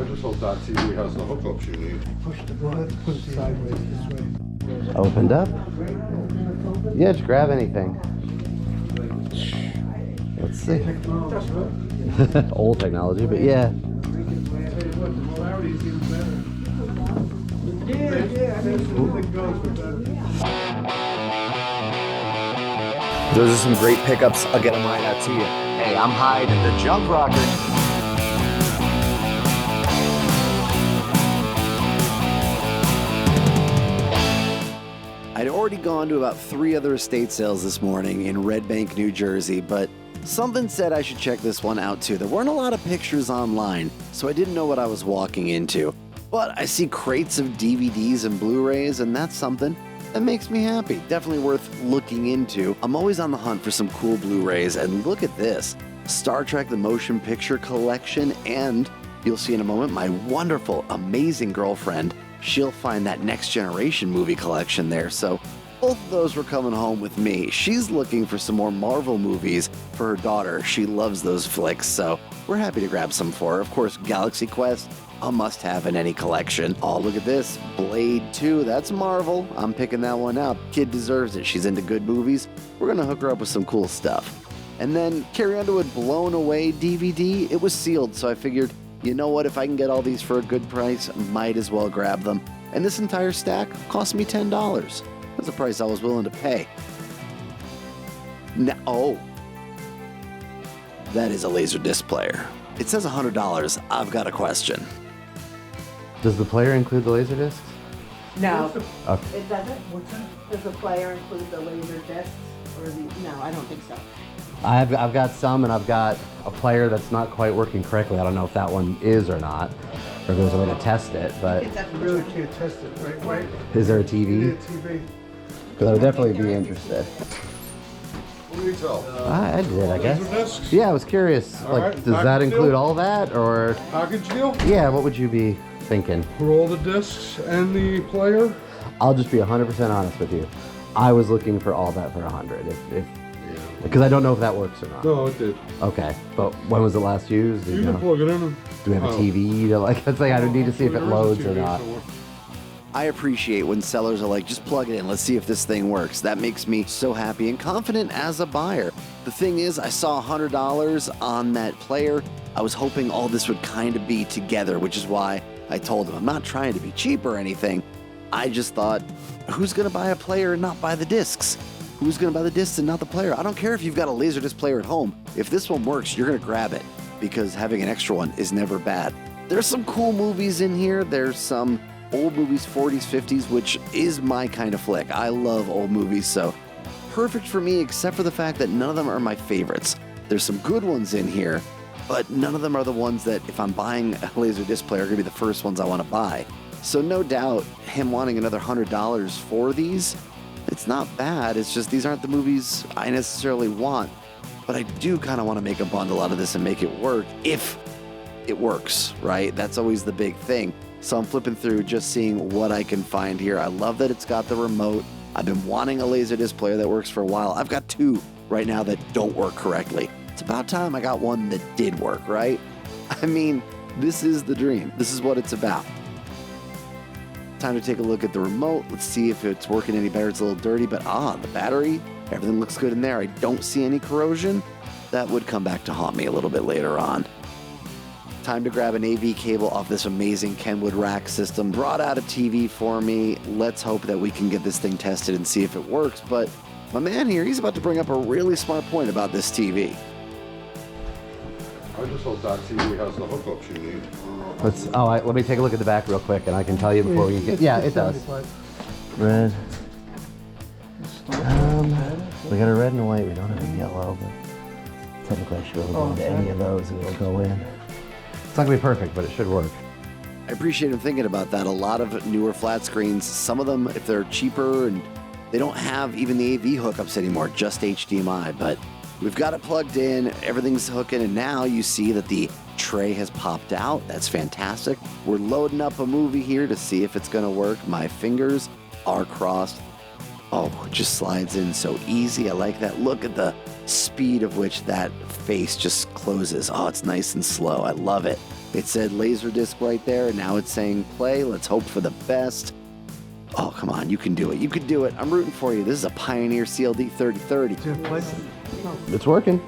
just hope that TV has the hookups you need. Push the button, put it sideways this way. Opened up. Yeah, just grab anything. Let's see. Old technology, but yeah. Those are some great pickups. I'll get them right out to you. Hey, I'm Hyde, the Junk Rocker. I'd already gone to about 3 other estate sales this morning in Red Bank, New Jersey, but something said I should check this one out too. There weren't a lot of pictures online, so I didn't know what I was walking into. But I see crates of DVDs and Blu-rays, and that's something that makes me happy. Definitely worth looking into. I'm always on the hunt for some cool Blu-rays, and look at this. Star Trek The Motion Picture Collection, and you'll see in a moment my wonderful, amazing girlfriend. She'll find that Next Generation movie collection there, so both of those were coming home with me. She's looking for some more Marvel movies for her daughter. She loves those flicks, so we're happy to grab some for her. Of course, Galaxy Quest, a must-have in any collection. Oh, look at this. Blade 2, that's Marvel. I'm picking that one out. Kid deserves it. She's into good movies. We're gonna hook her up with some cool stuff. And then Carrie Underwood Blown Away DVD, it was sealed, so I figured, you know what, if I can get all these for a good price, might as well grab them. And this entire stack cost me $10. That's a price I was willing to pay. Now, oh, that is a LaserDisc player. It says $100. I've got a question. Does the player include the LaserDiscs? No, Okay. it doesn't. Does the player include the laser discs or the? No, I don't think so. I've got some, and I've got a player that's not quite working correctly. I don't know if that one is or not, or if there's a way to test it, but You really can't test it, right? is there a Yeah, TV? TV. Because I would definitely be interested. What do you tell? I did, I guess. LaserDiscs? Yeah, I was curious. All Like, right, does that package include deal? all that, or Package deal? yeah? What would you be thinking? For all the discs and the player? I'll just be 100% honest with you. I was looking for all that for 100, because I don't know if that works or not. No, it did. Okay, but when was it last used? Do You you can know? plug it in. And, Do we have a TV to like? Let's say I need to see if it There is a loads or TV not. somewhere. I appreciate when sellers are like, just plug it in, let's see if this thing works. That makes me so happy and confident as a buyer. The thing is, I saw $100 on that player. I was hoping all this would kind of be together, which is why I told them I'm not trying to be cheap or anything. I just thought, who's gonna buy a player and not buy the discs? Who's gonna buy the discs and not the player? I don't care if you've got a LaserDisc player at home. If this one works, you're gonna grab it, because having an extra one is never bad. There's some cool movies in here. There's some old movies, 40s, 50s, which is my kind of flick. I love old movies, so perfect for me, except for the fact that none of them are my favorites. There's some good ones in here, but none of them are the ones that, if I'm buying a LaserDisc player, are gonna be the first ones I wanna buy. So no doubt, him wanting another $100 for these, it's not bad. It's just these aren't the movies I necessarily want, but I do kind of want to make a bundle out of this and make it work if it works, right? That's always the big thing. So I'm flipping through, just seeing what I can find here. I love that it's got the remote. I've been wanting a LaserDisc player that works for a while. I've got 2 right now that don't work correctly. It's about time I got one that did work, right? I mean, this is the dream. This is what it's about. Time to take a look at the remote. Let's see if it's working any better. It's a little dirty, but the battery, everything looks good in there. I don't see any corrosion. That would come back to haunt me a little bit later on. Time to grab an AV cable off this amazing Kenwood rack system. Brought out a TV for me. Let's hope that we can get this thing tested and see if it works. But my man here, he's about to bring up a really smart point about this TV. I just hope that TV has the hookups you need. Let me take a look at the back real quick, and I can tell you before we get. Yeah, it does. Red. We got a red and a white. We don't have a yellow, but technically I should be able to go into any of those and it'll go in. It's not gonna be perfect, but it should work. I appreciate him thinking about that. A lot of newer flat screens, some of them, if they're cheaper and they don't have even the AV hookups anymore, just HDMI, but we've got it plugged in, everything's hooking, and now you see that the tray has popped out. That's fantastic. We're loading up a movie here to see if it's gonna work. My fingers are crossed. Oh, it just slides in so easy. I like that. Look at the speed of which that face just closes. Oh, it's nice and slow. I love it. It said LaserDisc right there, and now it's saying play. Let's hope for the best. Oh, come on, you can do it. You can do it. I'm rooting for you. This is a Pioneer CLD 3030. Is there a place? It's working.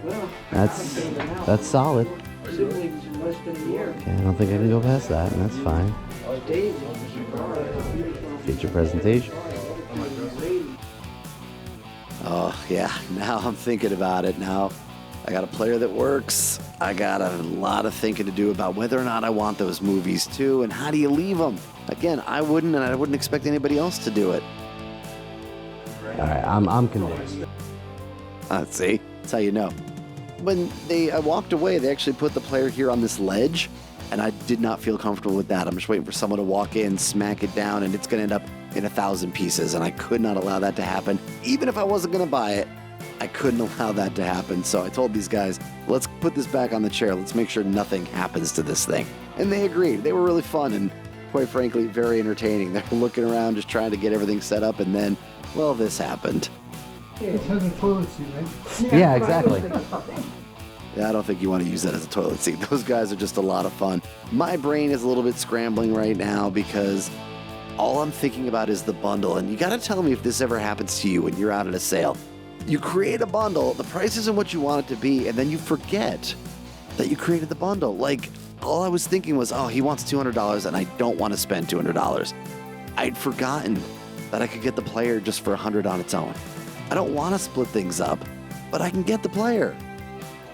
Well, That's solid. assuming it's less than a year. Okay, I don't think I can go past that, and that's fine. Feature presentation. Oh, yeah, now I'm thinking about it. Now I got a player that works. I got a lot of thinking to do about whether or not I want those movies too, and how do you leave them? Again, I wouldn't, and I wouldn't expect anybody else to do it. All right, I'm convinced. See, that's how you know. When I walked away, they actually put the player here on this ledge, and I did not feel comfortable with that. I'm just waiting for someone to walk in, smack it down, and it's going to end up in 1,000 pieces, and I could not allow that to happen. Even if I wasn't going to buy it, I couldn't allow that to happen. So I told these guys, let's put this back on the chair. Let's make sure nothing happens to this thing. And they agreed. They were really fun and, quite frankly, very entertaining. They're looking around, just trying to get everything set up, and then, well, this happened. It has a toilet seat, right? Yeah, exactly. Yeah, I don't think you want to use that as a toilet seat. Those guys are just a lot of fun. My brain is a little bit scrambling right now because all I'm thinking about is the bundle. And you got to tell me if this ever happens to you when you're out at a sale. You create a bundle, the price isn't what you want it to be, and then you forget that you created the bundle. Like, all I was thinking was, oh, he wants $200 and I don't want to spend $200. I'd forgotten that I could get the player just for $100 on its own. I don't want to split things up, but I can get the player.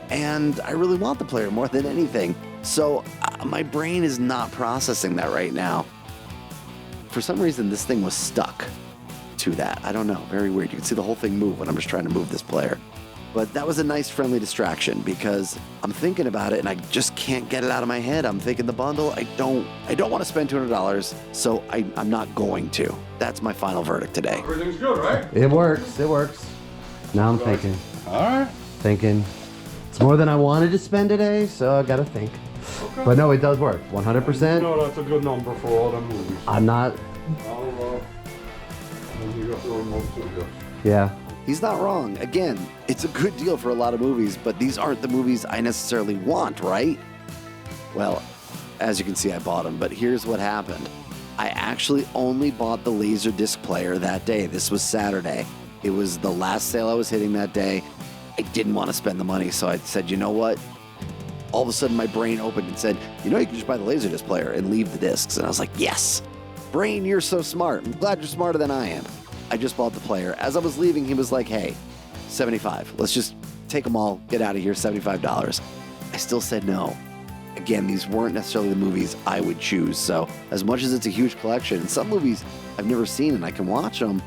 And I really want the player more than anything. So my brain is not processing that right now. For some reason, this thing was stuck to that. I don't know. Very weird. You can see the whole thing move when I'm just trying to move this player. But that was a nice friendly distraction because I'm thinking about it and I just can't get it out of my head. I'm thinking the bundle, I don't want to spend $200, so I'm not going to. That's my final verdict today. Everything's good, right? It works. Now I'm thinking. All right. It's more than I wanted to spend today, so I gotta think. Okay. But no, it does work. 100%. No, that's a good number for all them movies. I'm not. And you got the remote too, yes. Yeah. He's not wrong. Again, it's a good deal for a lot of movies, but these aren't the movies I necessarily want, right? Well, as you can see, I bought them, but here's what happened. I actually only bought the LaserDisc player that day. This was Saturday. It was the last sale I was hitting that day. I didn't want to spend the money, so I said, you know what? All of a sudden, my brain opened and said, you know, you can just buy the LaserDisc player and leave the discs. And I was like, yes. Brain, you're so smart. I'm glad you're smarter than I am. I just bought the player. As I was leaving, he was like, hey, $75. Let's just take them all, get out of here, $75. I still said no. Again, these weren't necessarily the movies I would choose. So as much as it's a huge collection, and some movies I've never seen and I can watch them,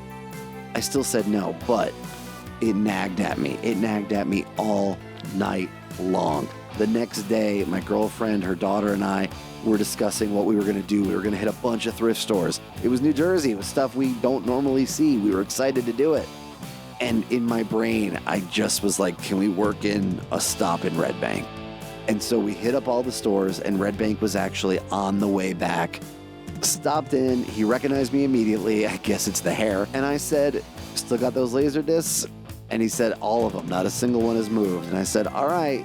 I still said no. But it nagged at me. It nagged at me all night long. The next day, my girlfriend, her daughter, and I were discussing what we were going to do. We were going to hit a bunch of thrift stores. It was New Jersey. It was stuff we don't normally see. We were excited to do it. And in my brain, I just was like, can we work in a stop in Red Bank? And so we hit up all the stores, and Red Bank was actually on the way back. Stopped in. He recognized me immediately. I guess it's the hair. And I said, still got those LaserDiscs? And he said, all of them. Not a single one has moved. And I said, all right,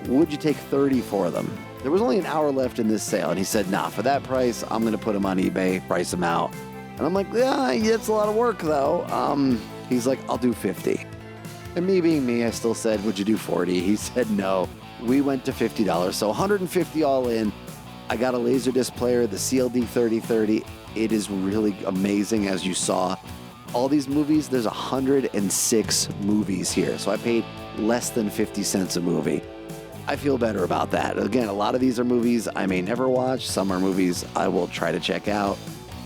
would you take 30 for them? There was only an hour left in this sale. And he said, nah, for that price, I'm going to put them on eBay, price them out. And I'm like, yeah, it's a lot of work, though. He's like, I'll do 50. And me being me, I still said, would you do 40? He said, no. We went to $50. So 150 all in. I got a LaserDisc player, the CLD 3030. It is really amazing, as you saw. All these movies, there's 106 movies here. So I paid less than 50 cents a movie. I feel better about that. Again, a lot of these are movies I may never watch. Some are movies I will try to check out.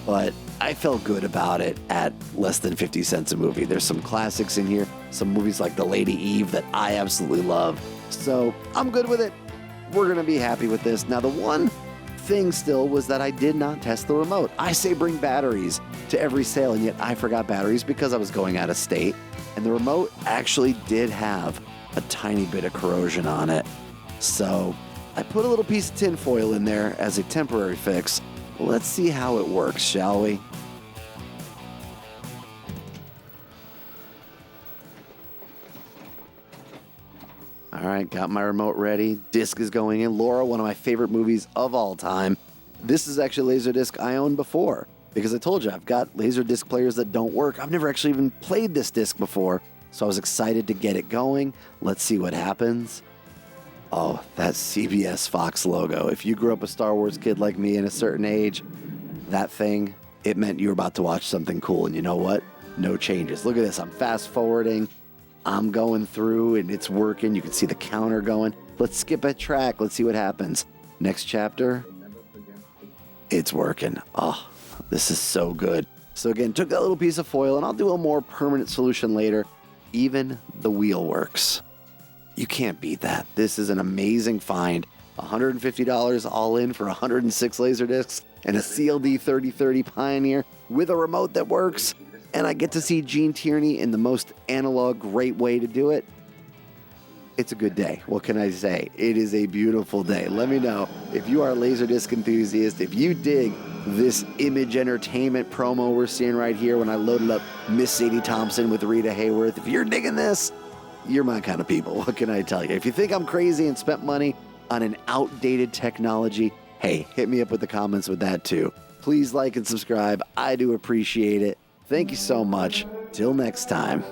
But I felt good about it at less than 50 cents a movie. There's some classics in here. Some movies like The Lady Eve that I absolutely love. So I'm good with it. We're going to be happy with this. Now, the one thing still was that I did not test the remote. I say bring batteries to every sale, and yet I forgot batteries because I was going out of state. And the remote actually did have a tiny bit of corrosion on it. So I put a little piece of tin foil in there as a temporary fix. Let's see how it works, shall we? All right, got my remote ready. Disc is going in. Laura, one of my favorite movies of all time. This is actually a LaserDisc I owned before, because I told you I've got LaserDisc players that don't work. I've never actually even played this disc before, so I was excited to get it going. Let's see what happens. Oh, that CBS Fox logo. If you grew up a Star Wars kid like me in a certain age, that thing, it meant you were about to watch something cool. And you know what? No changes. Look at this. I'm fast forwarding. I'm going through and it's working. You can see the counter going. Let's skip a track. Let's see what happens. Next chapter. It's working. Oh, this is so good. So again, took that little piece of foil, and I'll do a more permanent solution later. Even the wheel works. You can't beat that. This is an amazing find. $150 all in for 106 LaserDiscs and a CLD 3030 Pioneer with a remote that works. And I get to see Gene Tierney in the most analog, great way to do it. It's a good day. What can I say? It is a beautiful day. Let me know if you are a LaserDisc enthusiast, if you dig this Image Entertainment promo we're seeing right here when I loaded up Miss Sadie Thompson with Rita Hayworth. If you're digging this, you're my kind of people. What can I tell you? If you think I'm crazy and spent money on an outdated technology, hey, hit me up with the comments with that too. Please like and subscribe. I do appreciate it. Thank you so much. Till next time.